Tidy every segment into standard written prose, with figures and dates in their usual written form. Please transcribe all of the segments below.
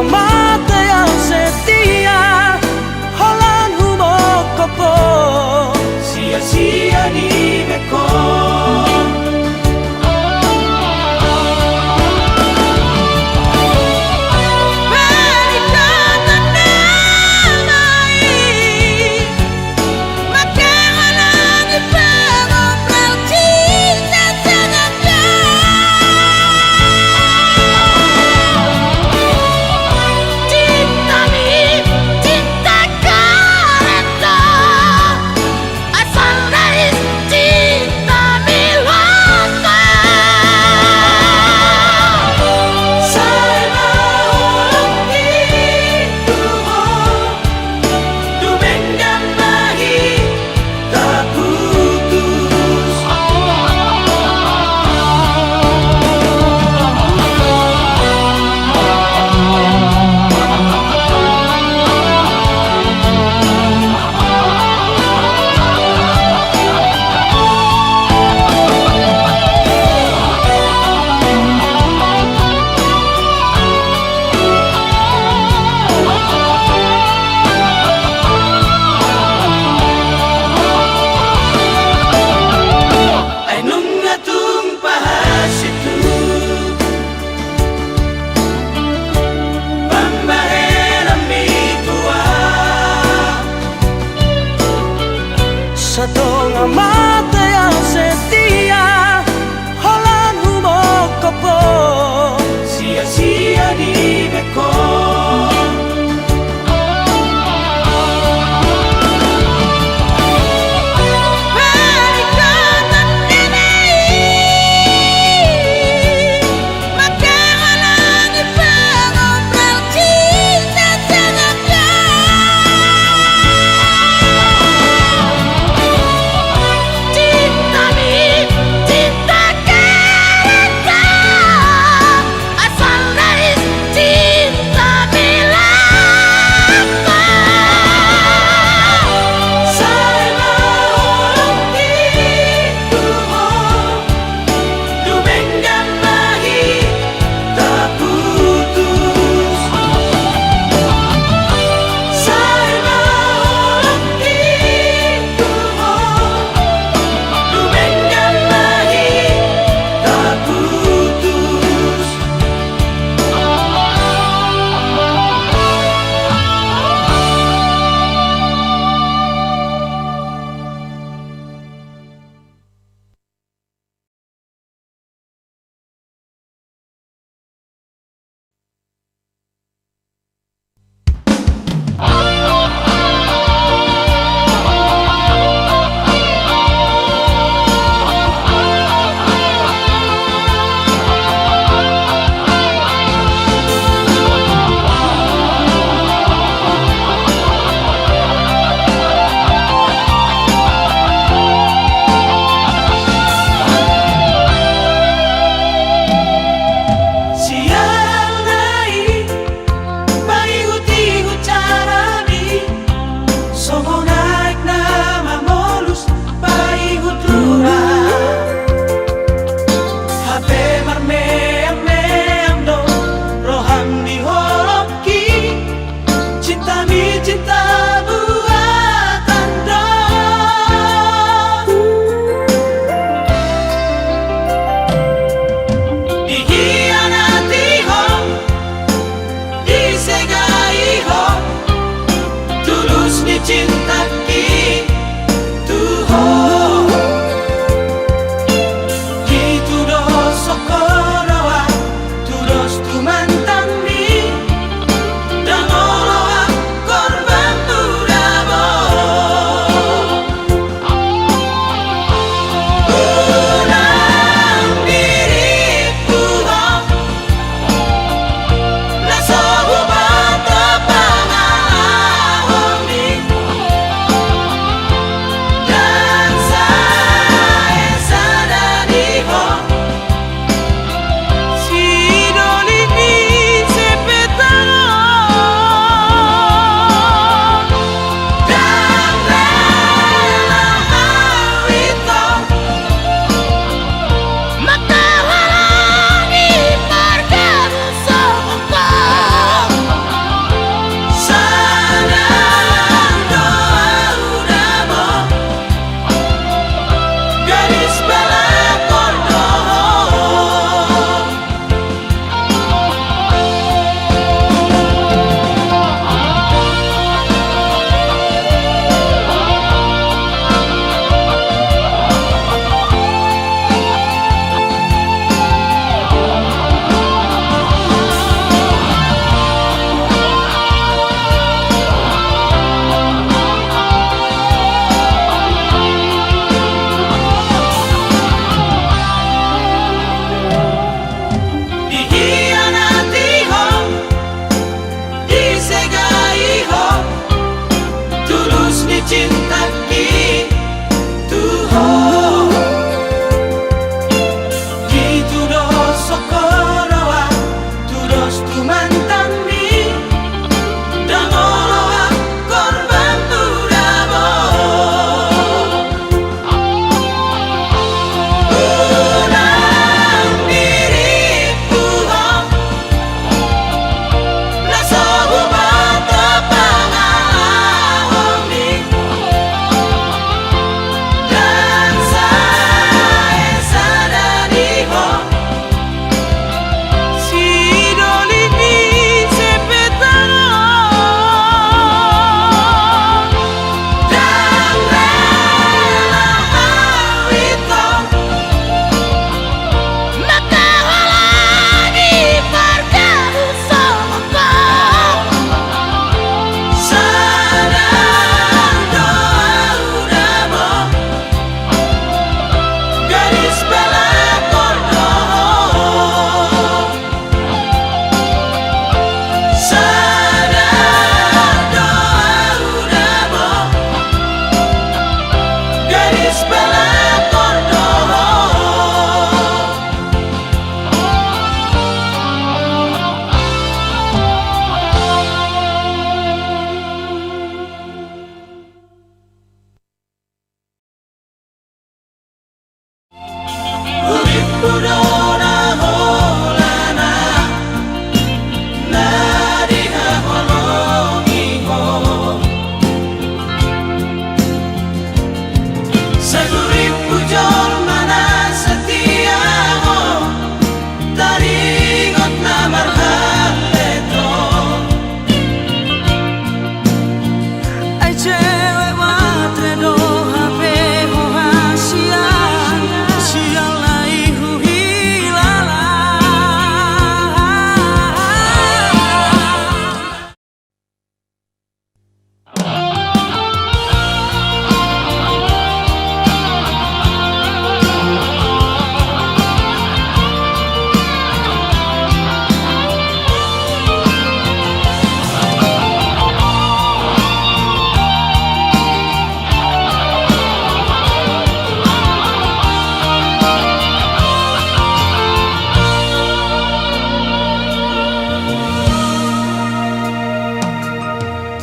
mata yang setia, holan humokopo sia-sia di beko. Cinta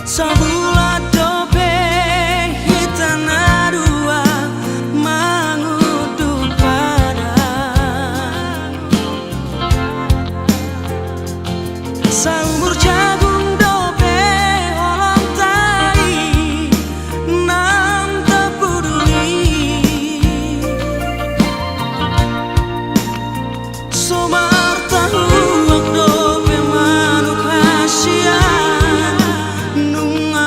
Sabula dobe hitana dua mangudu pada Sambur jagung dobe holong tai nam tepuduli Somar tahu dobe manuk hasia nunga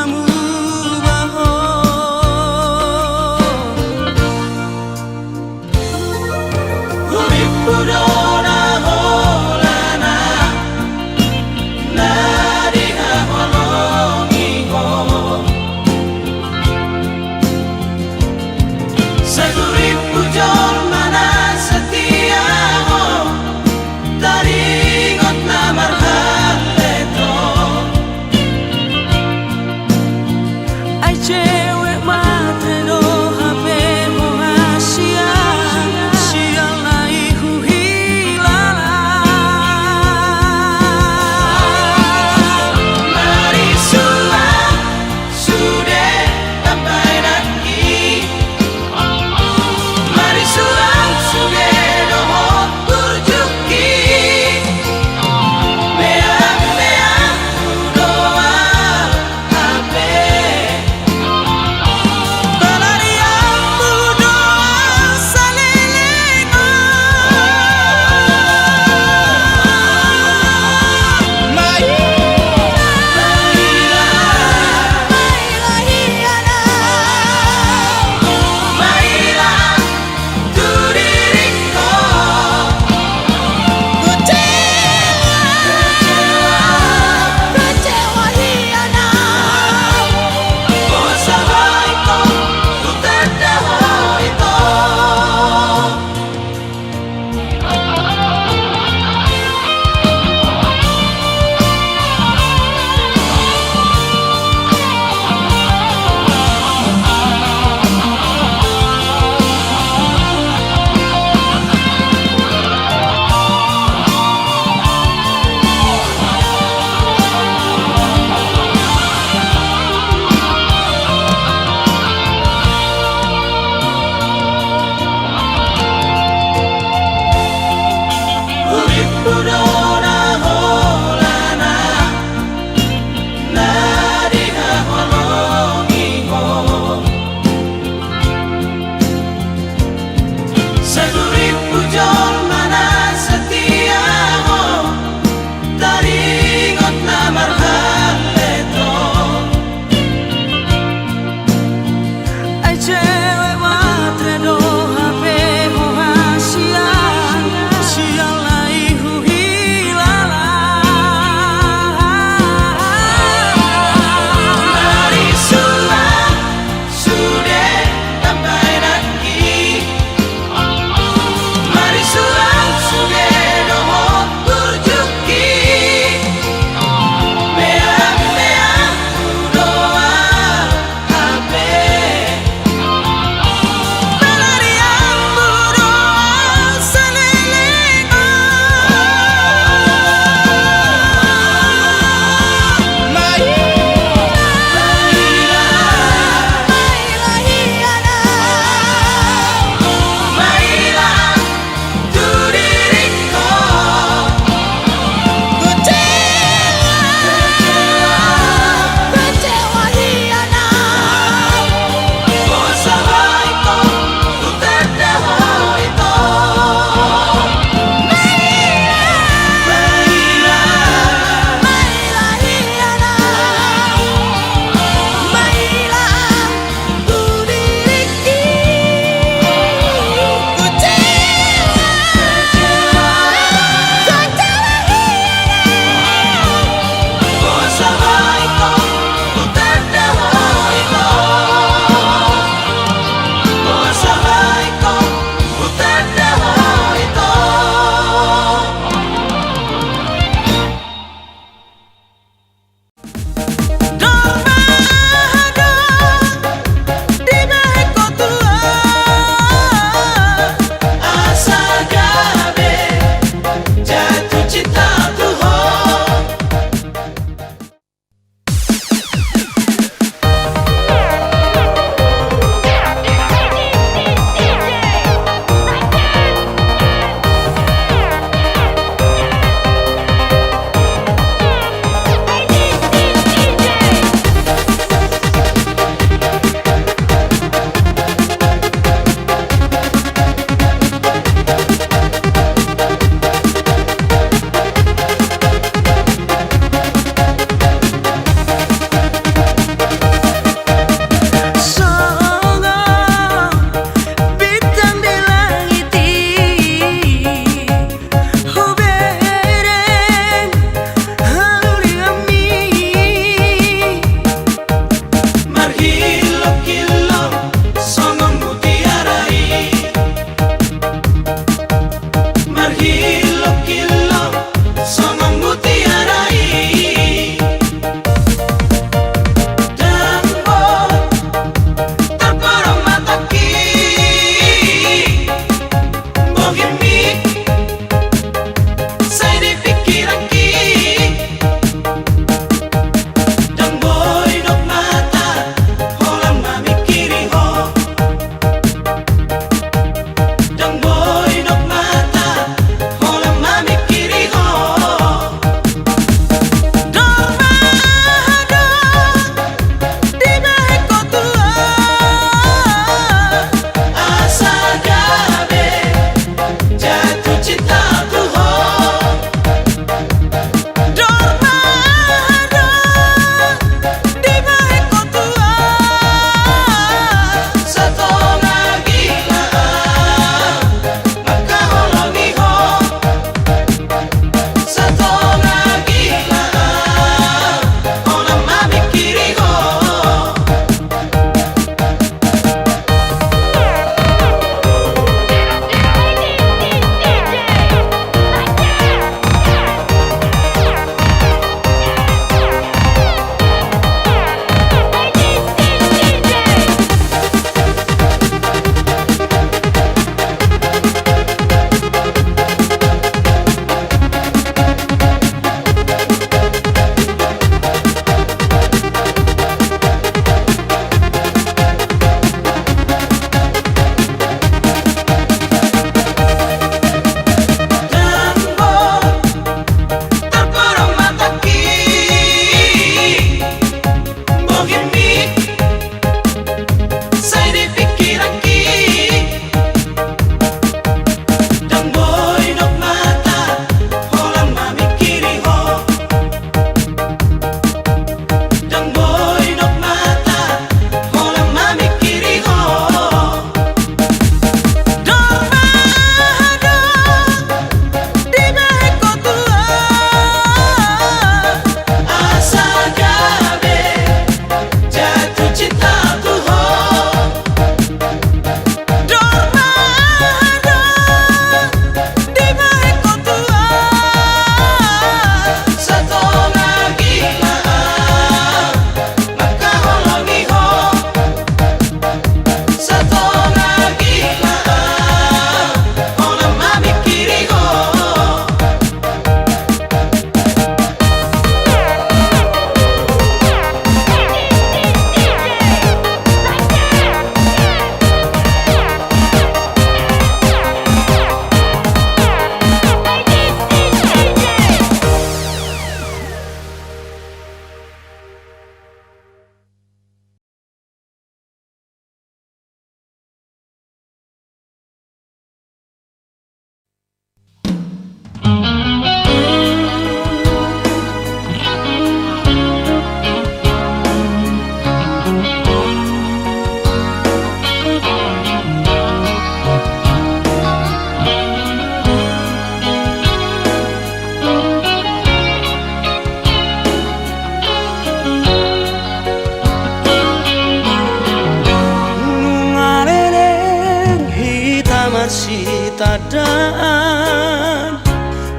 tadaan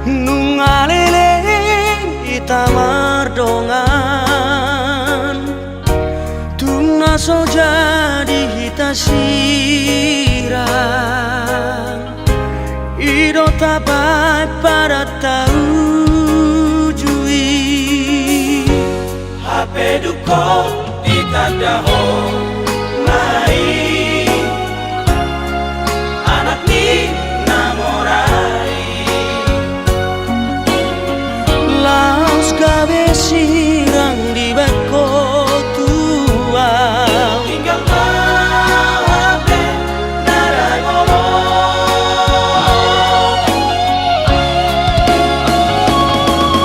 nungaleleng ita mardongan tuna so jadi hita sirang ido tabai pada tahu jui HP duko itadaho mai anak ni namorai laos gawe sirang di beko tua tinggal HP narai ngolong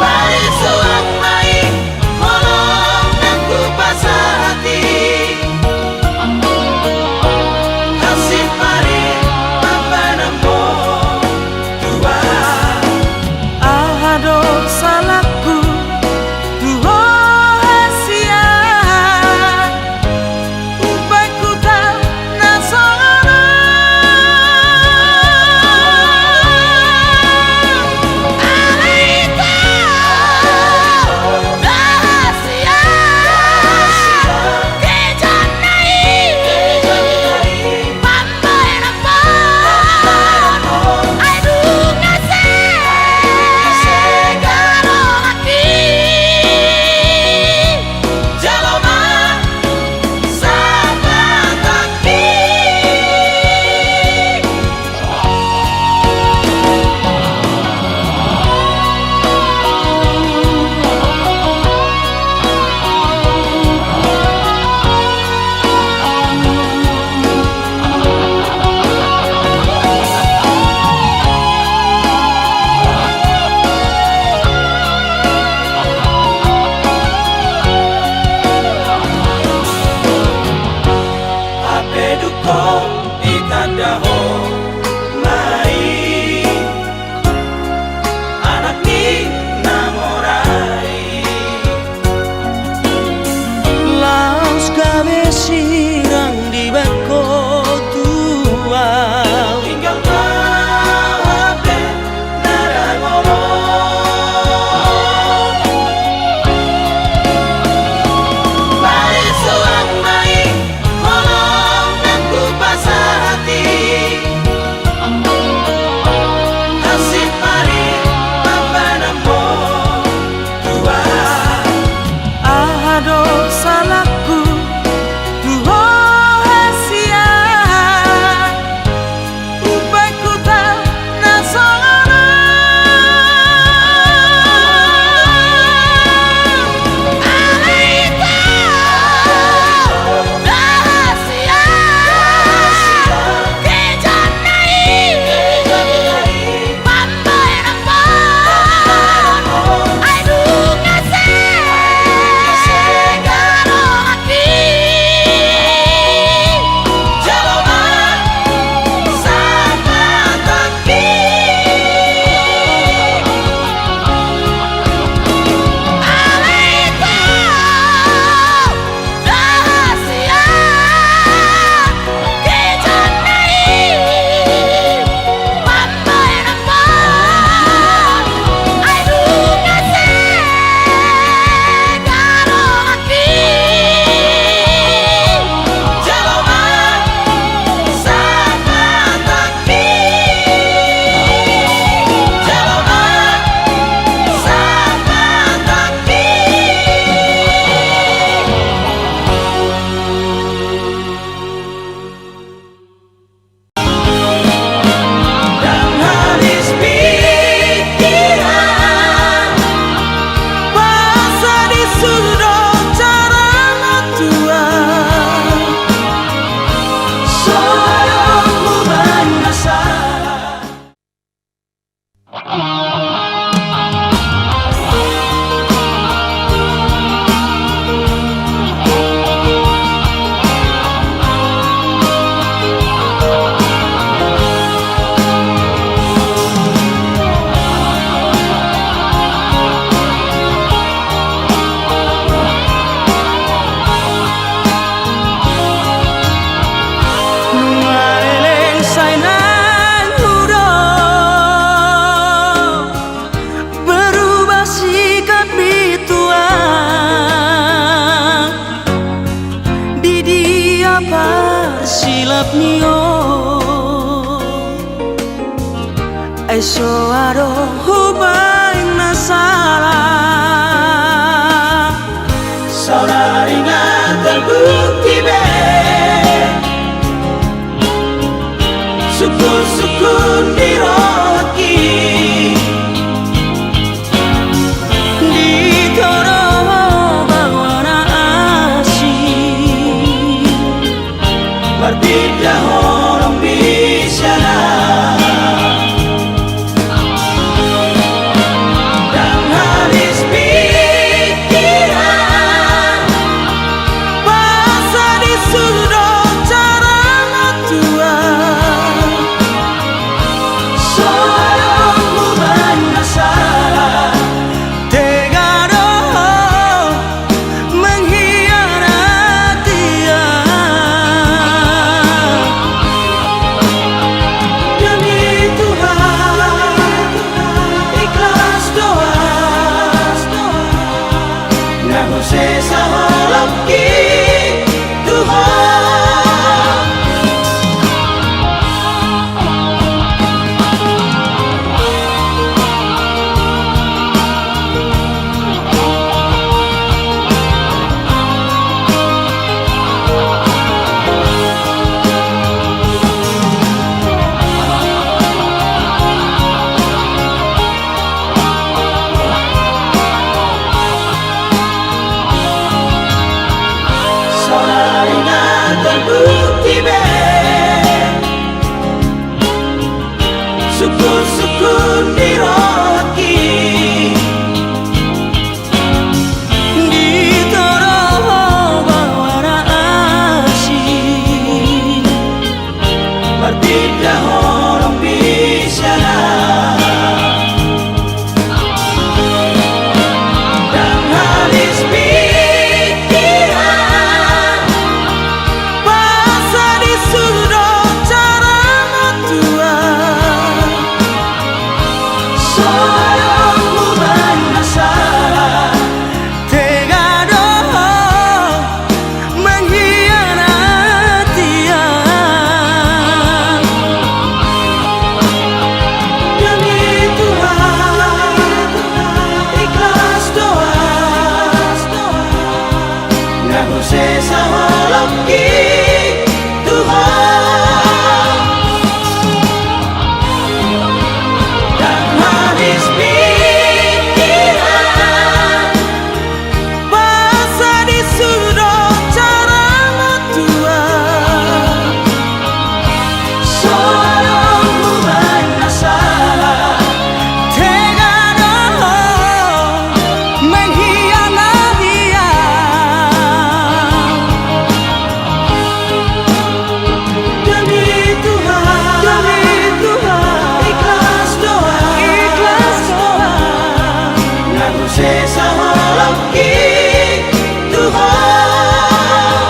bari suang mai ngolong nangku pasah hati mio eso aro hubay masalah saudara ingat terbukti be syukur-syukur diroki berbeda orang bicara dan habis pikiran pasal disuruh cara matua seorang beban masalah tega doh mengkhianati demi Tuhan ikhlas doa nah sesa holaki Tuhan saudara ingat terbukti be syukur-syukur diroki ditoroh bawara asih berbeda orang bicara dan habis pikiran pasal disuruh cara matua seorang beban masalah tega doh mengkhianati demi Tuhan ikhlas doa nah sesa holaki Tuhan dan habis pikiran pasal disuruh cara matua seorang beban masalah tega doh mengkhianati demi Tuhan ikhlas doa nah sesa holaki Tuhan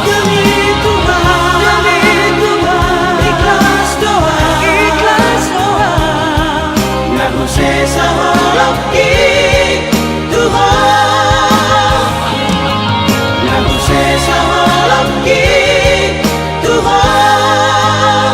demi Tuhan ikhlas doa nah sesa holaki Tuhan nah sesa holaki Tuhan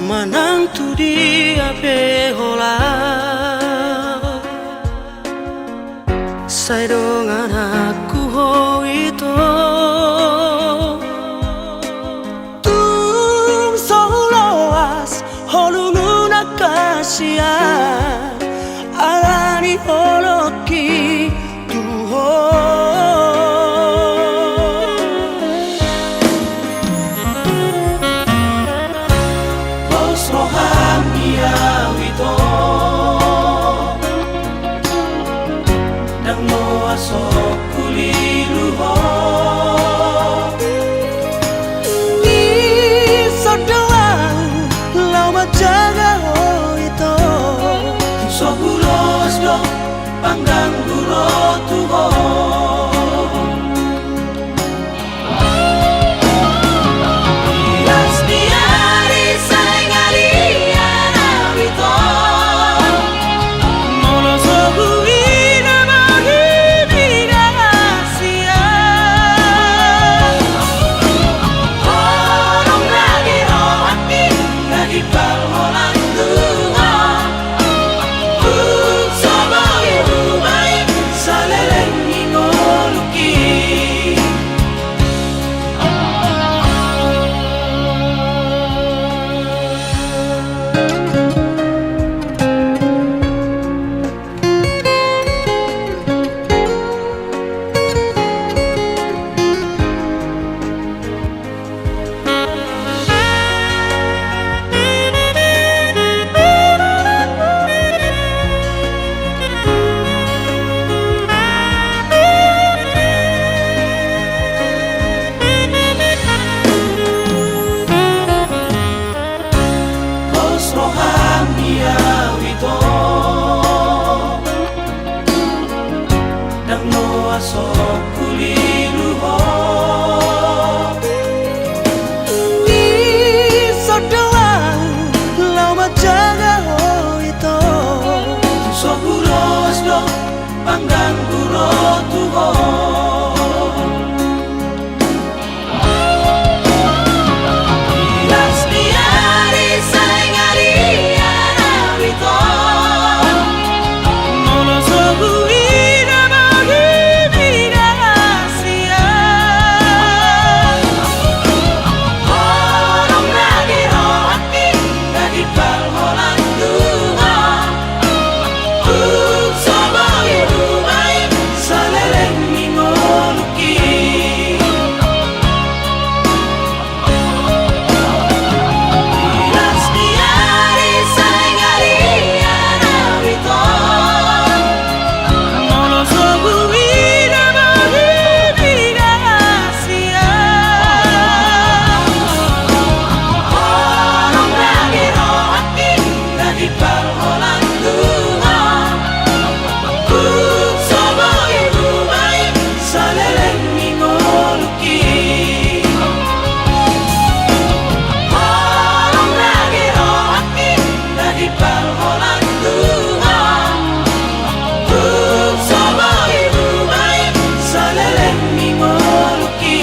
manang tu dia behola sai dongan aku ho itu tung soloas holungun akasia alani holoki Bos roham tuho. Las diari saingari anawito. Molo sobuina mahimina asia. Orang lagi rohati lagi balholan tuha. Sama ibu baik saleleng ingoluki. Kos rohani awito Dang no asok kuliluho. Di sodoang lau majaga itu. Sokulos do panggang guro tuho. Las diari saingari anawito. Molo sobuina mahimina asia. Orang lagi rohati lagi balholan tuha. Sama ibu baik saleleng ingoluki. Las diari saingari anawito. Molo sobuina mahimina asia. Orang lagi rohati lagi balholan tuha. Sama ibu baik saleleng ingoluki. Orang lagi rohati lagi balholan tuha. Sama ibu baik saleleng ingoluki.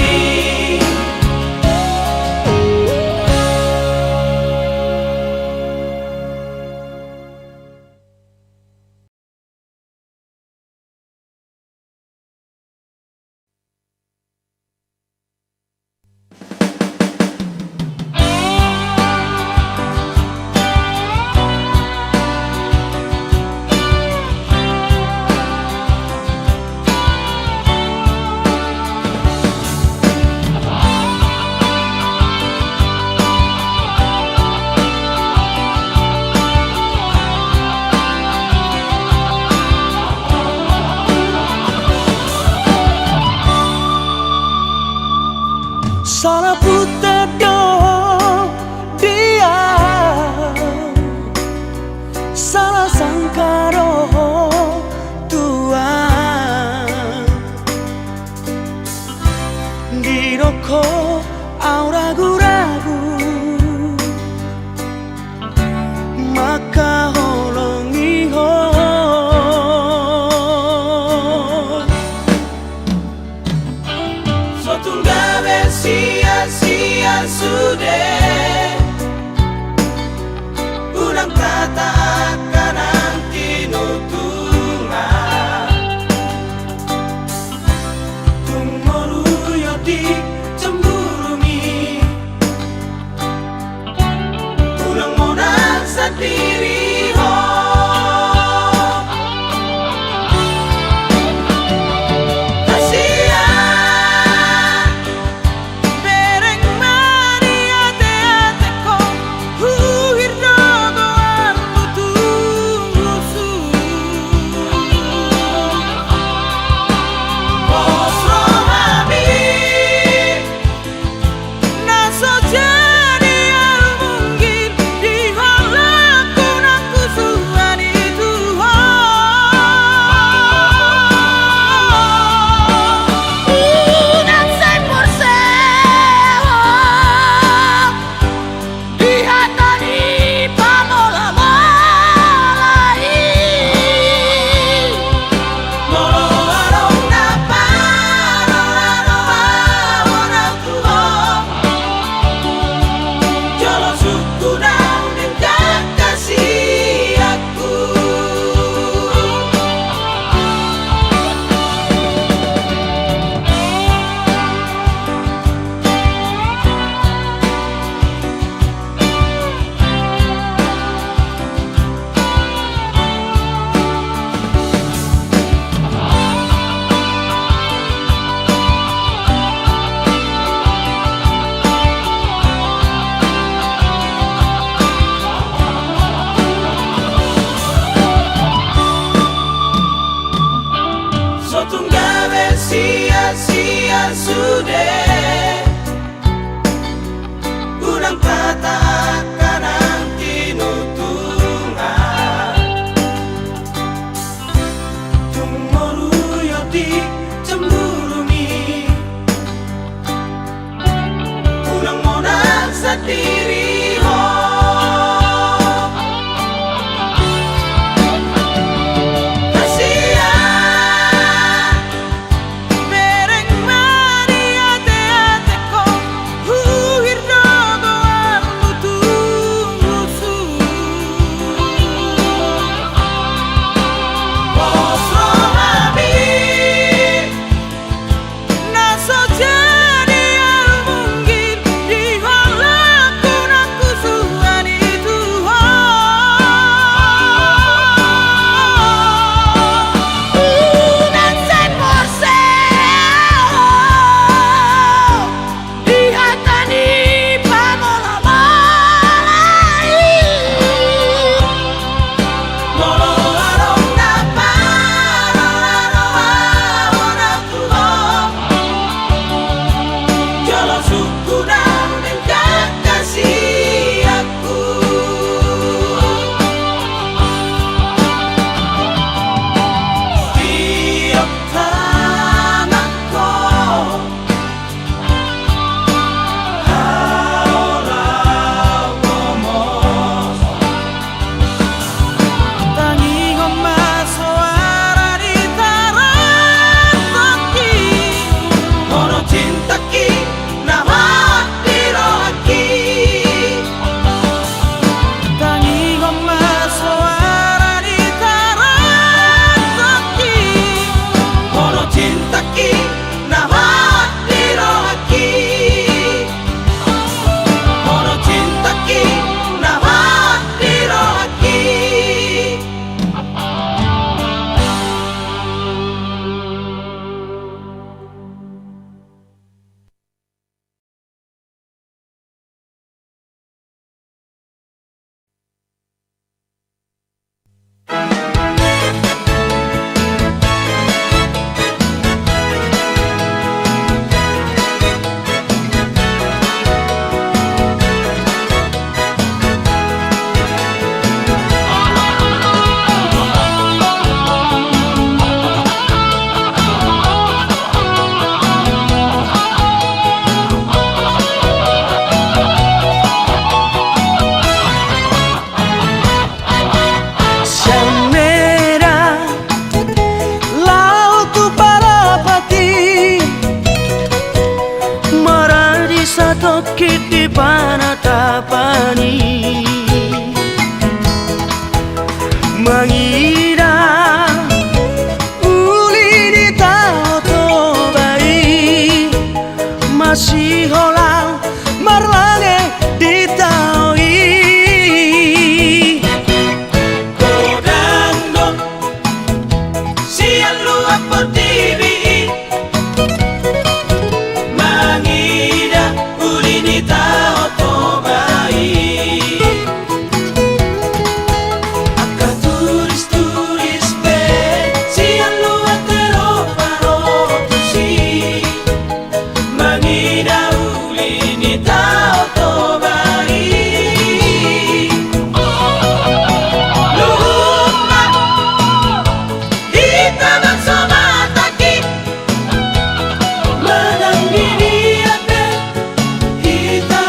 Sana puta do dia. Salah sangka roh Tuhan. Di roko au ragu-ragu. Maka holongi ho. Sotunggawe sia-sia sudah. Ulang kata akan nanti nutungan. Tunggu yoti cemburumi. Ulang modal sendiri ho. Kasihan Bereng mani ate-ate ko. Huhir dogo ang mutusu. Kos rohani Naso jadi al mungkin di halaku nang kusuhan itu. sendiri Kita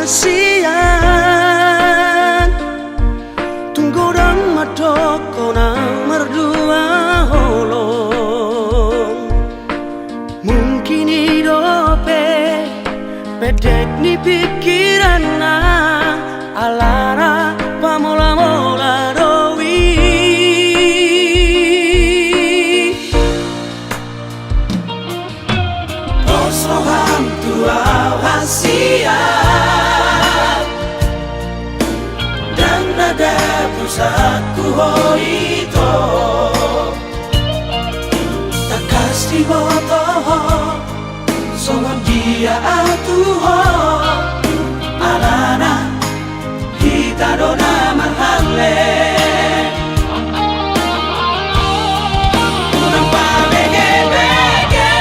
kasihan tunggu dan madoko nang merdua holong mungkin hidope pedek ni pikiran na alara pamola-mola dowi Osroham tuau hasiat dan nada pusatku hoito takas di botoho songon dia atuho alana hita dona marhale unang pabege-bege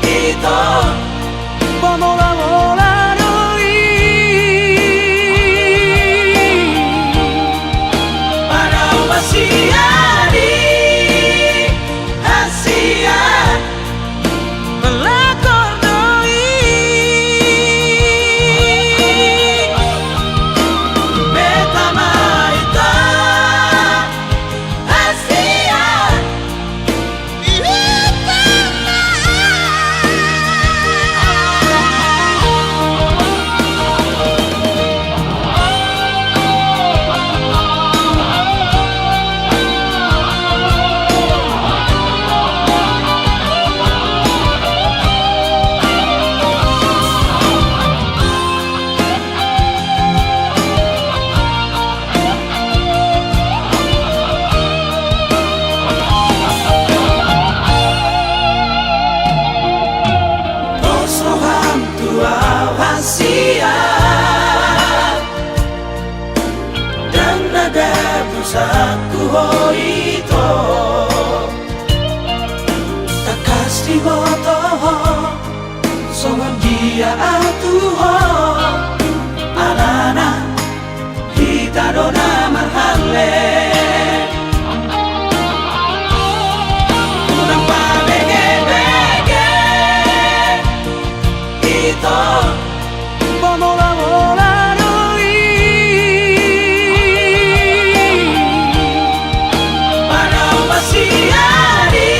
ito pamola-mola dowi Panau basiadi hasiat Melakor doi betama ita hasiat Osroham tuau hasiat dan nada pusatku hoito takas di botoho songon dia atuho alana hita dona marhale unang pabege-bege ito pamola-mola dowi Panau basiadi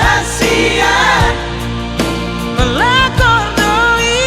hasiat Melakor doi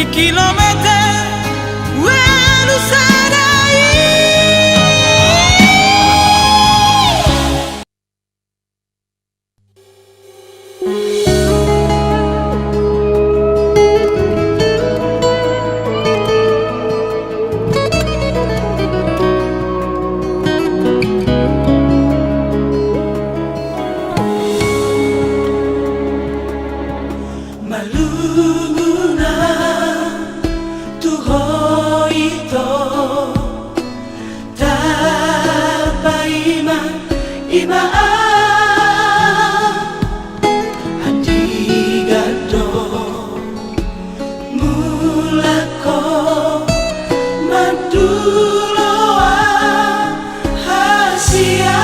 di kilometer walu sadai. Maluna tuho ito tapaima ima handigado mulako maduloa hasia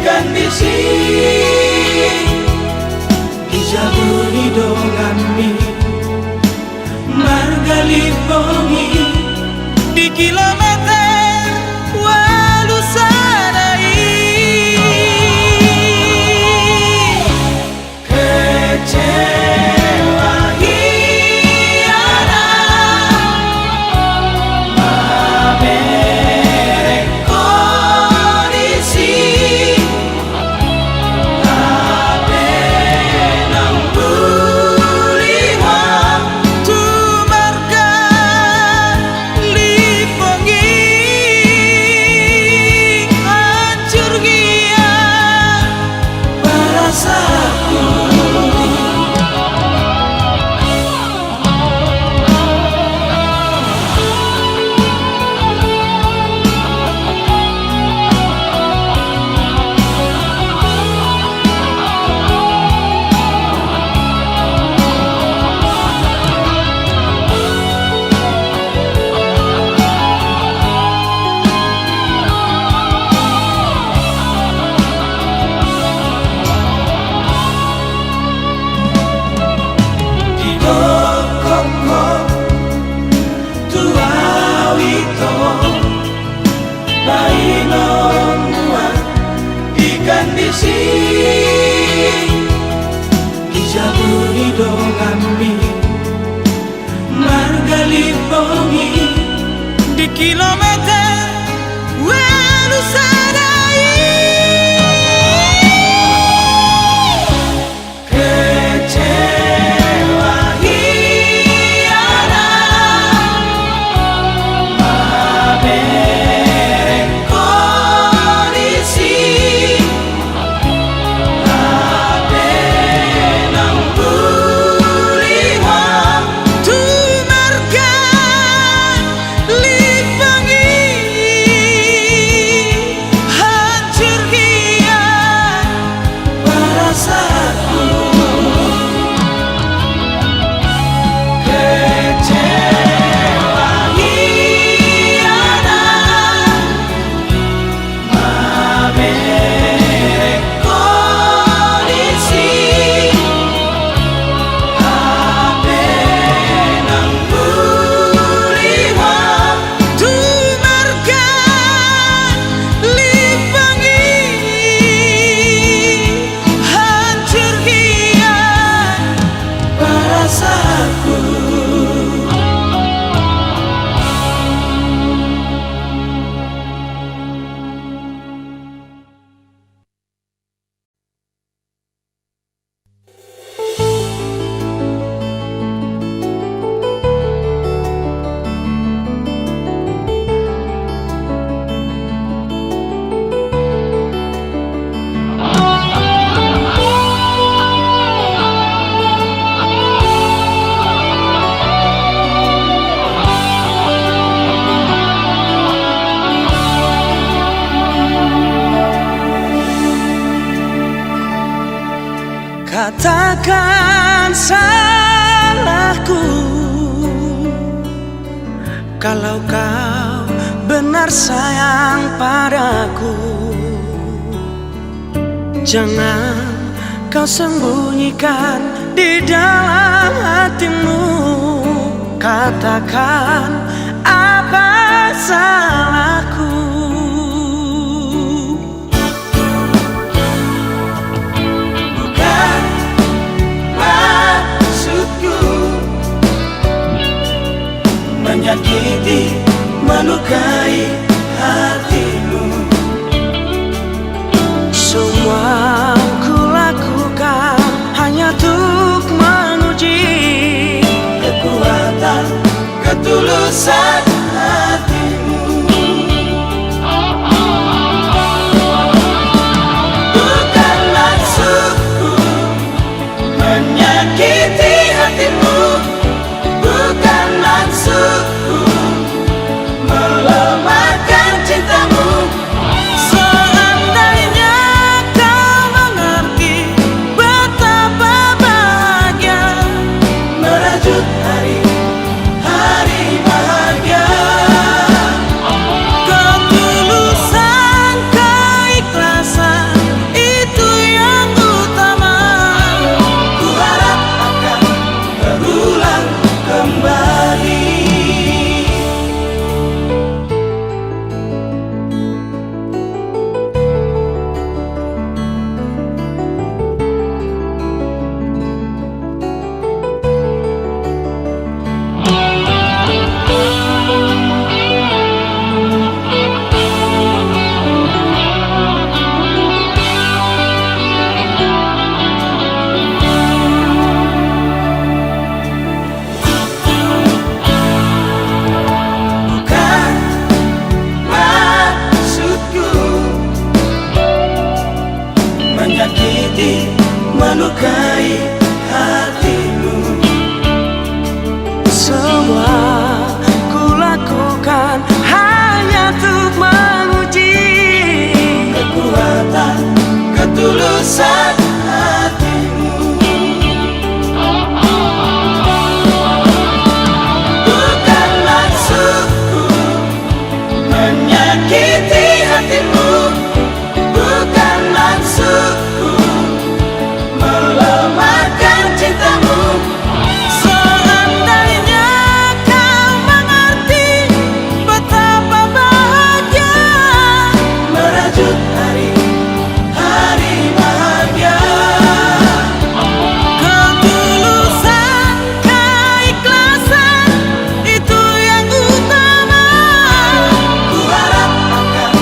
kondisi ijabuni dongami margali bongi di kilometer walu sadai. kecewa hiana mamerek kondisi kondisi ijabuni dongami margali bongi di kilometer walu sadai. kecewa hiana mamerek kondisi Katakan salahku kalau kau benar sayang padaku. Jangan kau sembunyikan di dalam hatimu. Katakan apa salahku. Bukan maksudku menyakiti, melukai hatimu. Semua ku lakukan hanya untuk menguji Kekuatan, ketulusan hatimu. Bukan maksudku menyakiti hatimu. Bukan maksudku melemahkan cintamu. Seandainya kau mengerti betapa bahagia Merajut hari-hari bahagia. ketulusan, keikhlasan itu yang utama. Ku harap akan berulang kembali. Bukan maksudku menyakiti, melukai hatimu. semua ku lakukan hanya untuk menguji Kekuatan, ketulusan hatimu. Bukan maksudku menyakiti hatimu. Bukan maksudku melemahkan cintamu. Seandainya kau mengerti betapa bahagia Merajut hari-hari bahagia. ketulusan, keikhlasan itu yang utama. Ku harap akan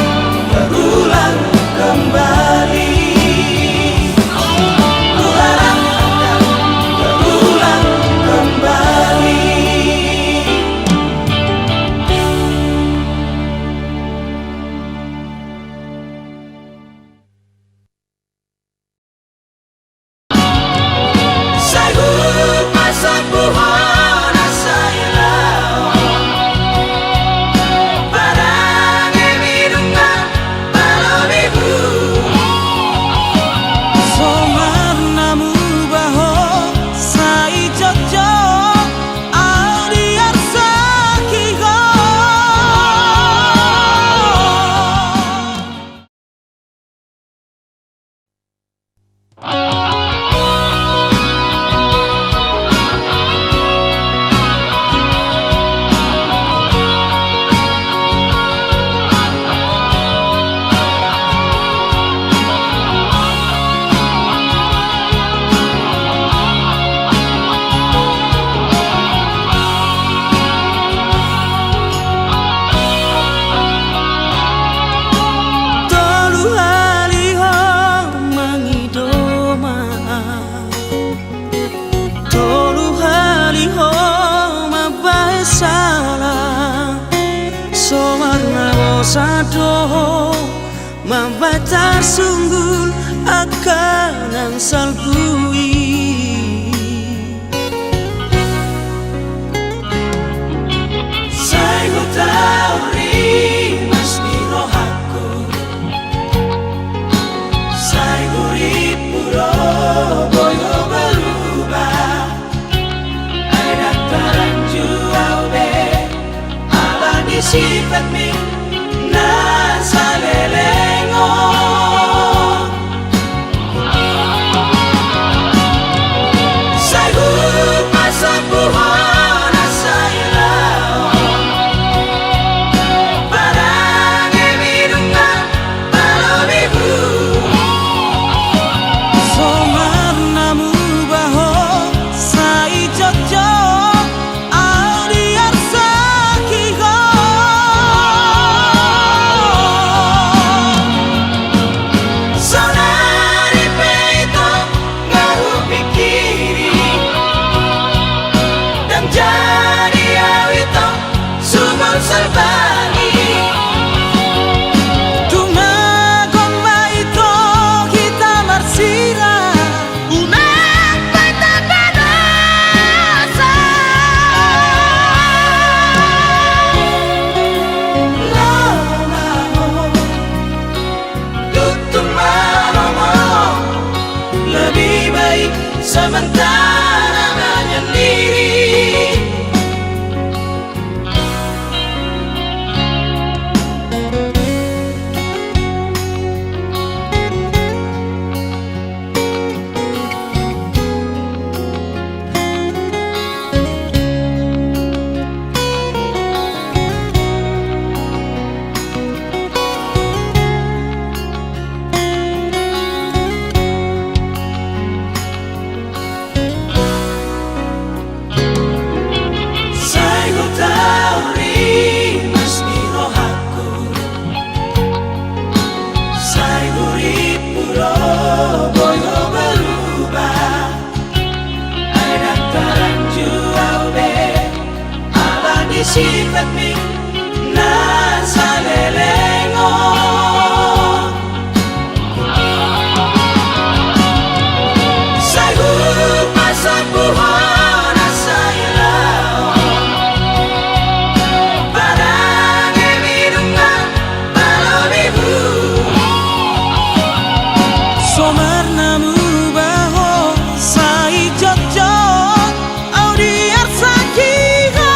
berulang kembali. Ku harap akan berulang kembali. Saibu masa pohon asailah Parang emirungan balobibu. Somarnamu baho sai jojo audiar sakiho. tolu haliho mangidoma tolu haliho mabae salah somarna mosadoho mabatar sunggul akanan salbui Saibu tauri mas mirohaku. Saibu ripuro boyo berubah. Ada taranju aube ala disifat mi na salelengo. Saibu masa pohon asailah sementara menyendiri. Sifat mi nasa lelengo sa lupa sa buhon sa ilaw, parang ibinungan palobibu Somarnamu baho sai jojot audiar sakiho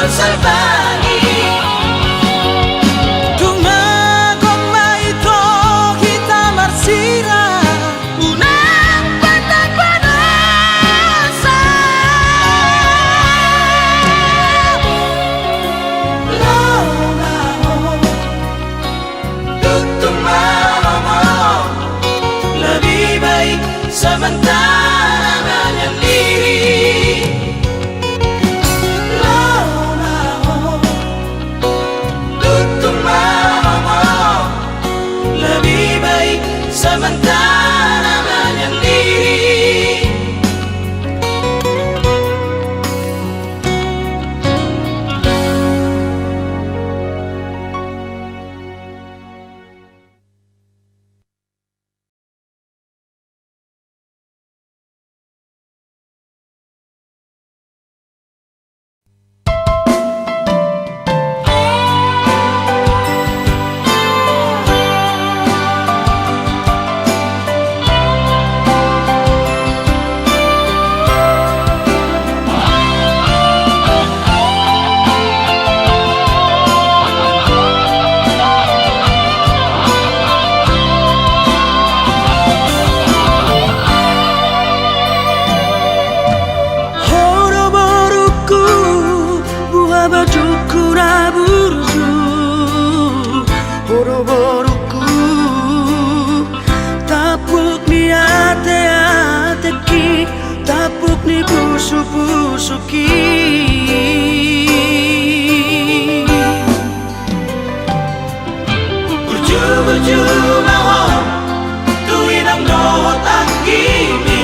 salvani Tumagomba ito kita marsira unang panapanasa lama mo tutumawa mo lebih baik sementara menyendiri. Sementara menyendiri. Boro-boroku tapuk ni ate-ateki, tapuk ni pusu-pusuki. Burju-burju maho tuinang nohot ang kimi,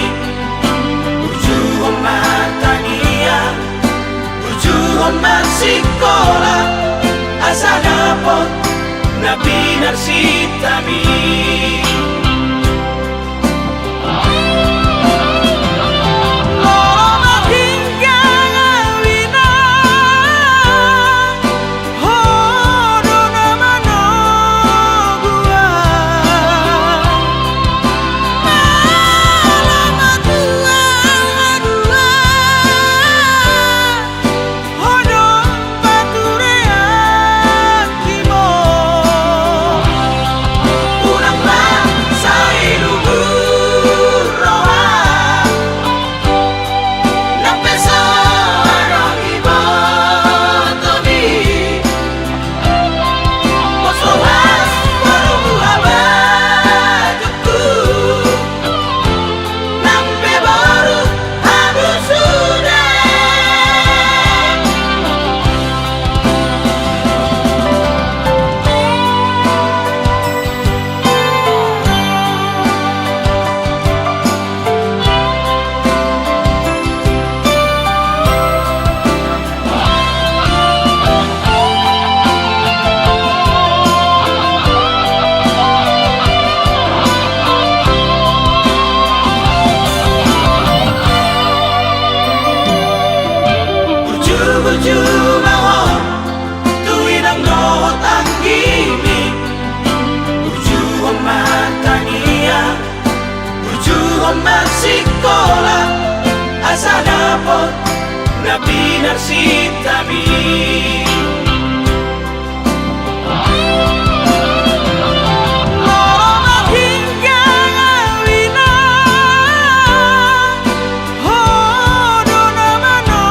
burju matania, burju magsikola asa dapot na pinarsitami. Unang sitami Loromat hingga ngawina Hodoh namano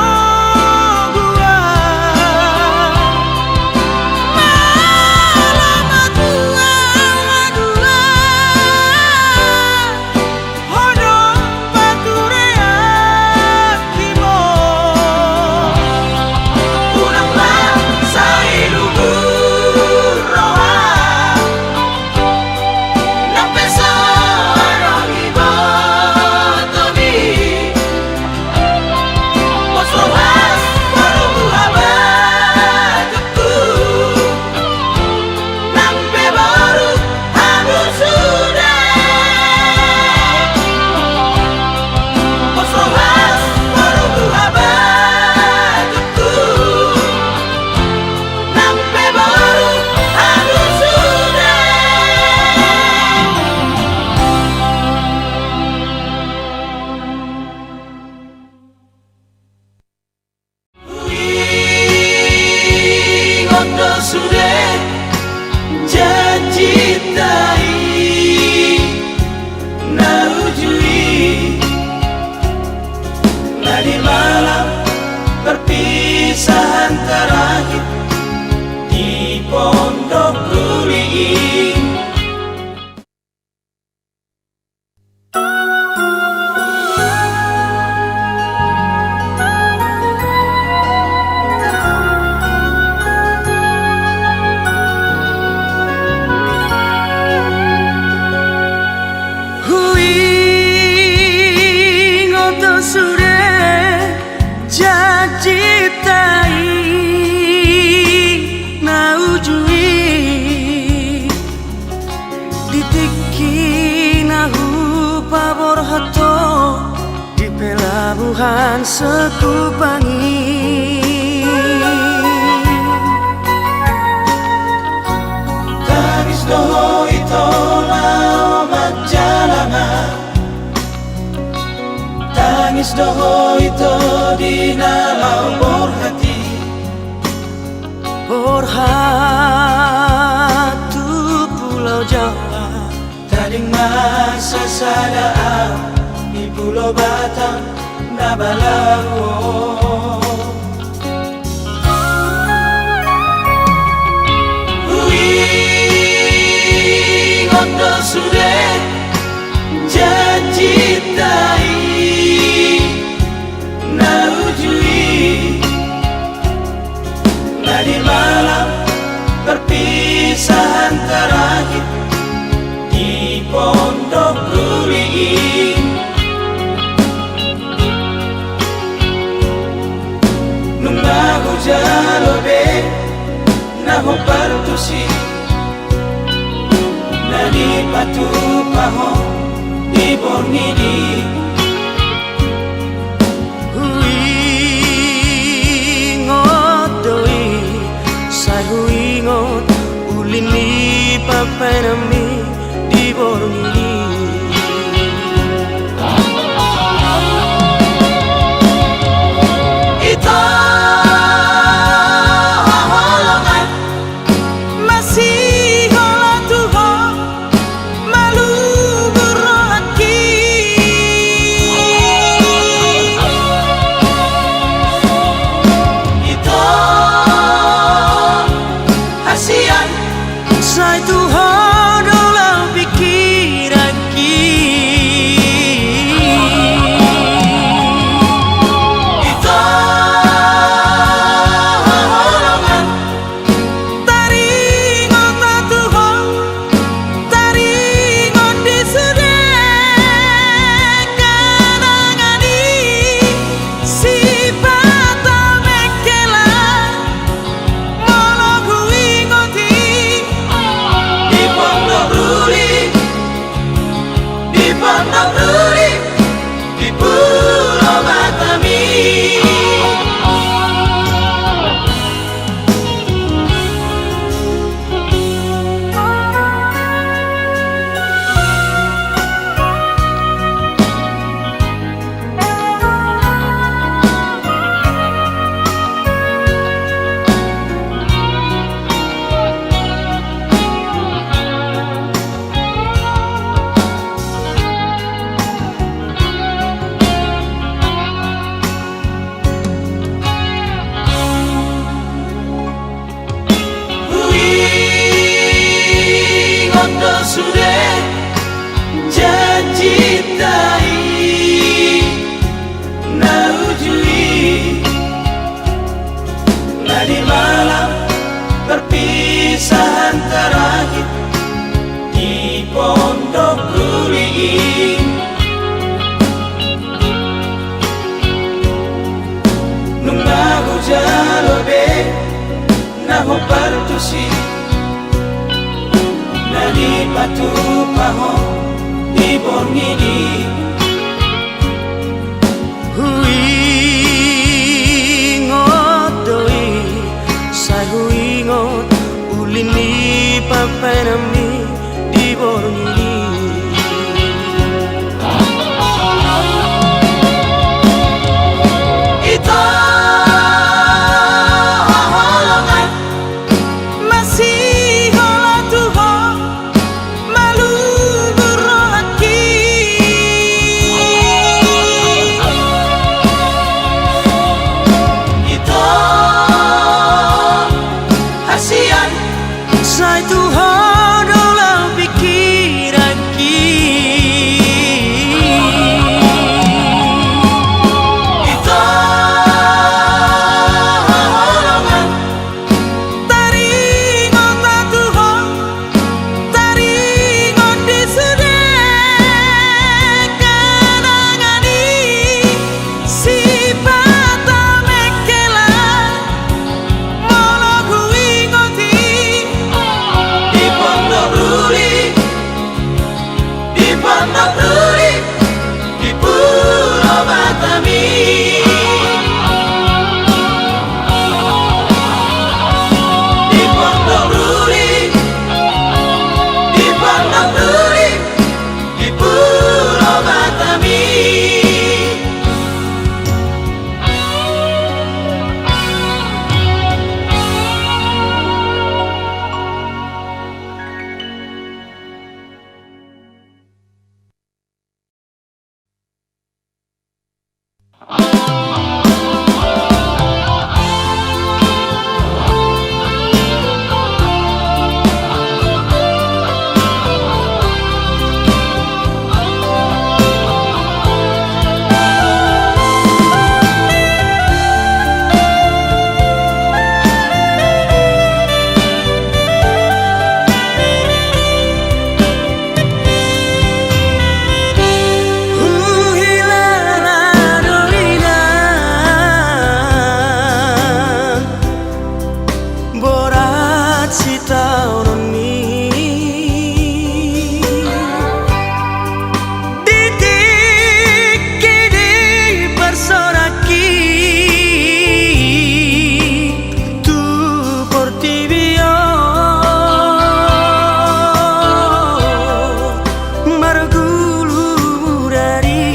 gua Malamat dua Hodoh baturea kimo Unanglah sa ilubur roha Napesa arang ibotoni Pos rohas baru buhabatuku Nampe baru habis sudah Pos rohas baru buhabatuku Nampe baru habis sudah Ngondo sudah janji tai naujui Nadi malam perpisahan terakhir di Pondok Luli Hui ngoto sure janji tai naujui ditiki nahu pabor hato di pelabuhan Sekupangi Tangis doho ito lawat jalanan Tangis doho ito di nalabor hati Borhatu Pulau Jawa Tading masa sadaan di Pulau Batam na balawo Ngondo sudah janji tai naujui Nadi malam perpisahan terakhir di Pondok Luli Nungahu jalobe naho partusi Nadi patu paho di bornidi Hui ngot doi sai hui ngot ulini papanami di borngi Ito holongan masih hola tuho malu berhati Ito hasian sai tuho bondo sude janji tai na ujui na di malam perpisahan terakhir di pondok Ruli nungahu jalobe naho partusi nadi patu paho di borngini huingot doi sai huingot ulini papanami di borngini ito holongan masih hola tuho malu beraki ito hasian sai tuho dalam pikiranki ito holongan taringot tatuho taringot di sude kanangani si pata mekela mono huingoti di pondok Ruli di pondok Ruli di Pulau Batami di pondok Ruli di pondok Ruli di Pulau Batami borat si tahun didik kini bersoraki tu portibio margulu dari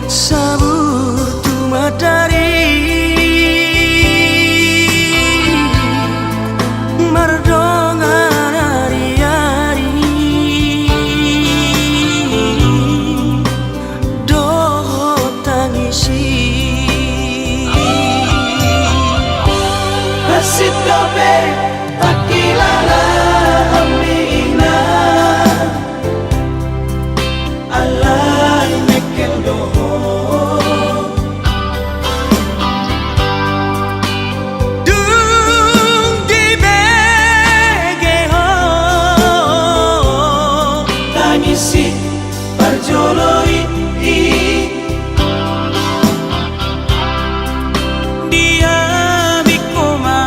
sabur tu matahari mardongan hari-hari doh tangisi Hasid dobe takilala amina Allah mekel doho dung di begeho tangisi parjoloi dia bikoma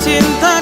cinta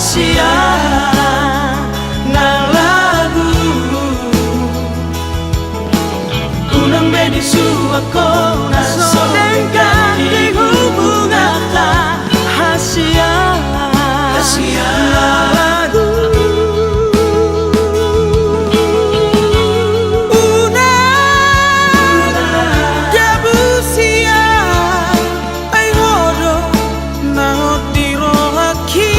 Hasia na lagu unang benisu ako na sodengkan di hubungan hasia na lagu una jabusia ay hodo na hodiro haki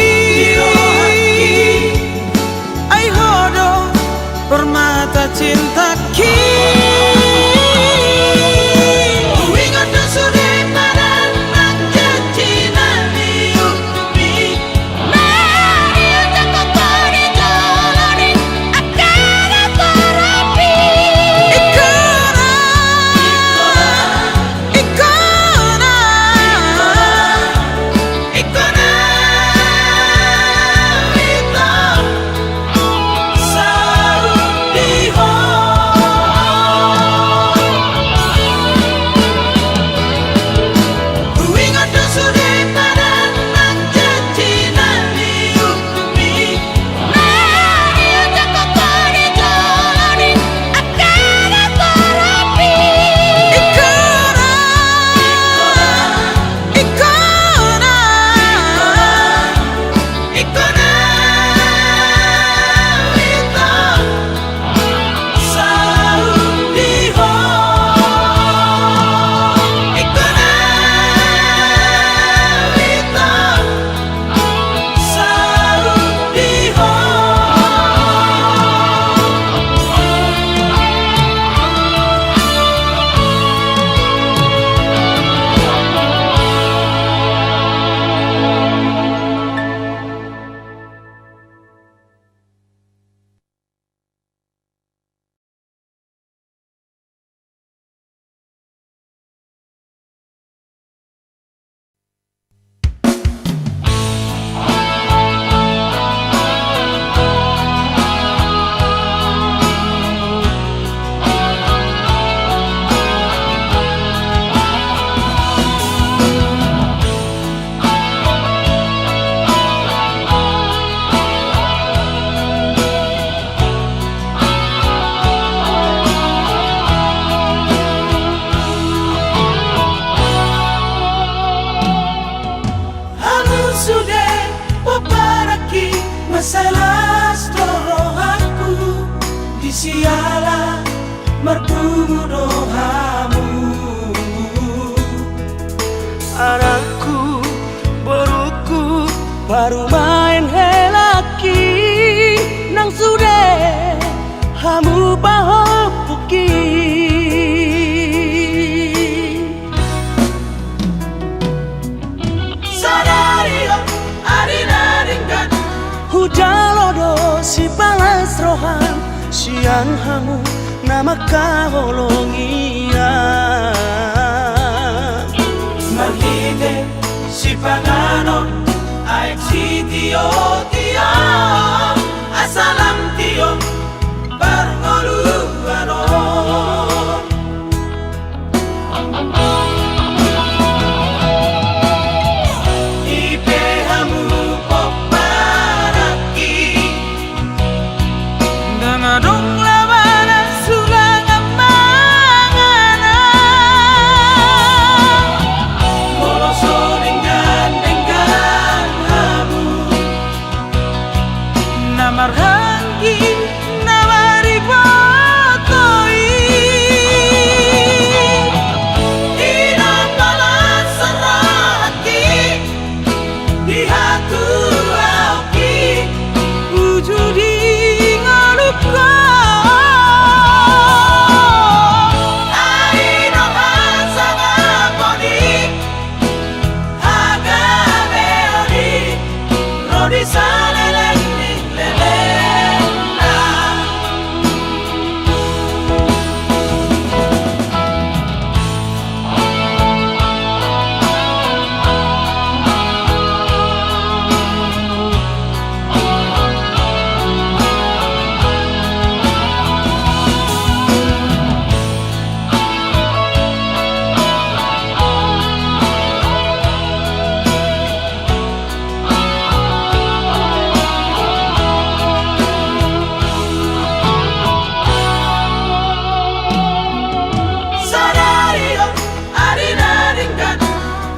permata cinta masalah rohaku disiala mertemu dohamu Anakku beruku baru main helaki nang sude hamu baho puki Sadario adina ringkat hujalodo si balas rohan siang hamu nama kaholongian Malhide si pangano aek si tio tia asalam tio parngoluano ipe hamu poparaki Dangadong di saleleng ni lelena.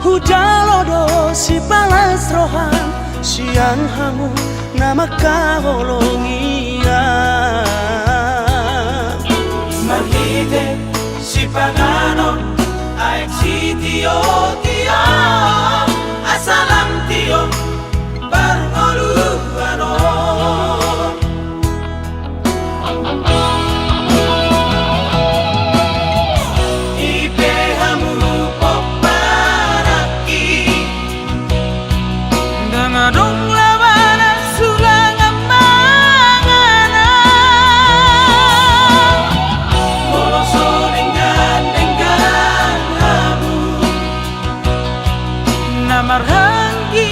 Hujalodo si balas rohan siang hamu nama kaholongia. Marhide si pangano aek si tio tio asalam tio barngoluano. Dangadong labanan sulang amangana Moloso dengan hamu namarhanggi